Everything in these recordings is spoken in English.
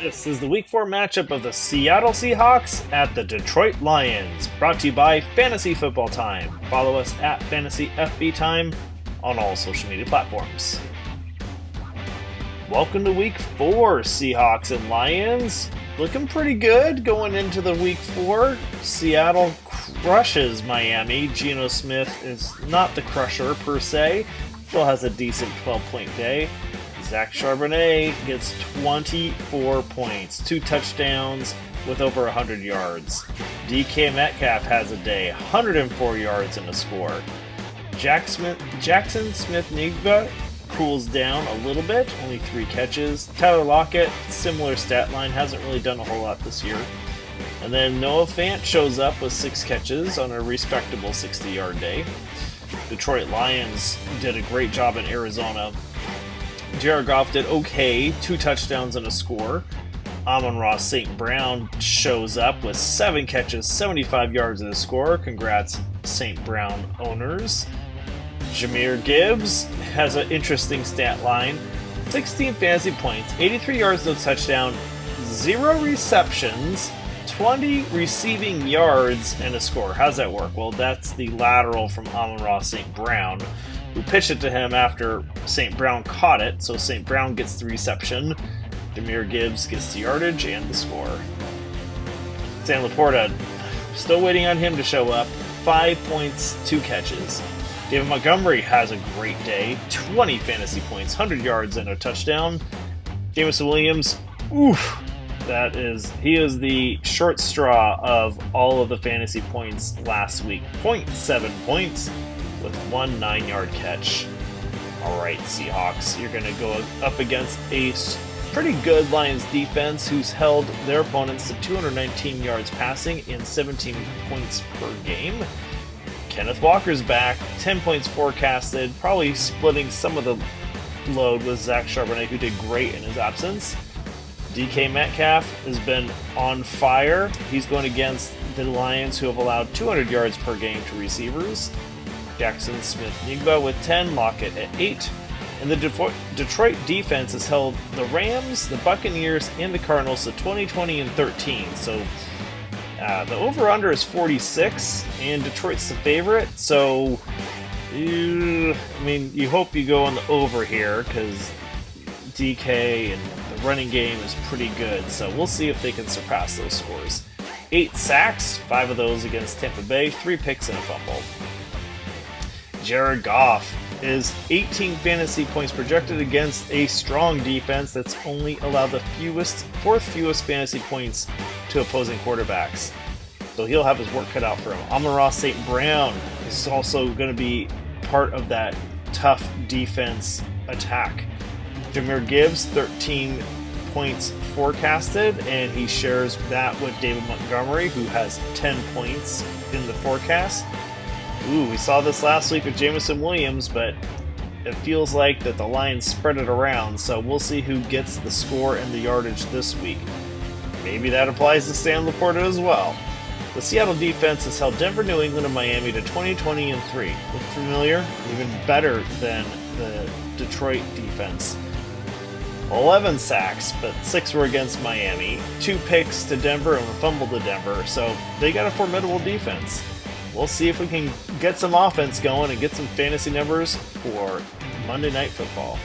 This is the Week 4 matchup of the Seattle Seahawks at the Detroit Lions, brought to you by Fantasy Football Time. Follow us at Fantasy FB Time on all social media platforms. Welcome to Week 4, Seahawks and Lions. Looking pretty good going into the Week 4. Seattle crushes Miami. Geno Smith is not the crusher per se, still has a decent 12-point day. Charbonnet gets 24 points, 2 touchdowns with over 100 yards. Metcalf has a day, 104 yards and a score. Jaxon Smith-Njigba cools down a little bit, only 3 catches. Tyler Lockett, similar stat line, hasn't really done a whole lot this year. And then Fant shows up with 6 catches on a respectable 60-yard day. Detroit Lions did a great job in Arizona. Goff did okay, 2 touchdowns and a score. Amon-RA St shows up with 7 catches, 75 yards and a score. Congrats, St. Brown owners. Jahmyr Gibbs has an interesting stat line. 16 fantasy points, 83 yards, no touchdown, 0 receptions, 20 receiving yards, and a score. How's that work? Well, that's the lateral from Amon-RA St. who pitched it to him after St. Brown caught it, so St. Brown gets the reception. Jahmyr Gibbs gets the yardage and the score. LaPorta, still waiting on him to show up. 5 points, 2 catches. David Montgomery has a great day. 20 fantasy points, 100 yards and a touchdown. Jameson Williams, he is the short straw of all of the fantasy points last week. 0.7 points. With 1 9-yard catch. Alright, Seahawks, you're going to go up against a pretty good Lions defense who's held their opponents to 219 yards passing and 17 points per game. Kenneth Walker's back, 10 points forecasted, probably splitting some of the load with Charbonnet, who did great in his absence. Metcalf has been on fire. He's going against the Lions, who have allowed 200 yards per game to receivers. Jaxon Smith-Njigba with 10, Lockett at 8. And the Detroit defense has held the Rams, the Buccaneers, and the Cardinals to 20, and 13. So the over-under is 46, and Detroit's the favorite. So, you hope you go on the over here, because DK and the running game is pretty good. So we'll see if they can surpass those scores. 8 sacks, 5 of those against Tampa Bay, 3 picks and a fumble. Jared Goff is 18 fantasy points projected against a strong defense that's only allowed the 4th fewest fantasy points to opposing quarterbacks. So he'll have his work cut out for him. Amon-RA St. is also going to be part of that tough defense attack. Jahmyr Gibbs, 13 points forecasted, and he shares that with David Montgomery, who has 10 points in the forecast. We saw this last week with Jameson Williams, but it feels like that the Lions spread it around, so we'll see who gets the score and the yardage this week. Maybe that applies to LaPorta as well. The Seattle defense has held Denver, New England, and Miami to 20, and 3. Look familiar? Even better than the Detroit defense. 11 sacks, but 6 were against Miami. 2 picks to Denver and a fumble to Denver, so they got a formidable defense. We'll see if we can get some offense going and get some fantasy numbers for Monday Night Football.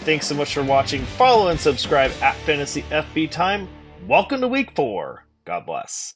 Thanks so much for watching. Follow and subscribe at Fantasy FB Time. Welcome to Week 4. God bless.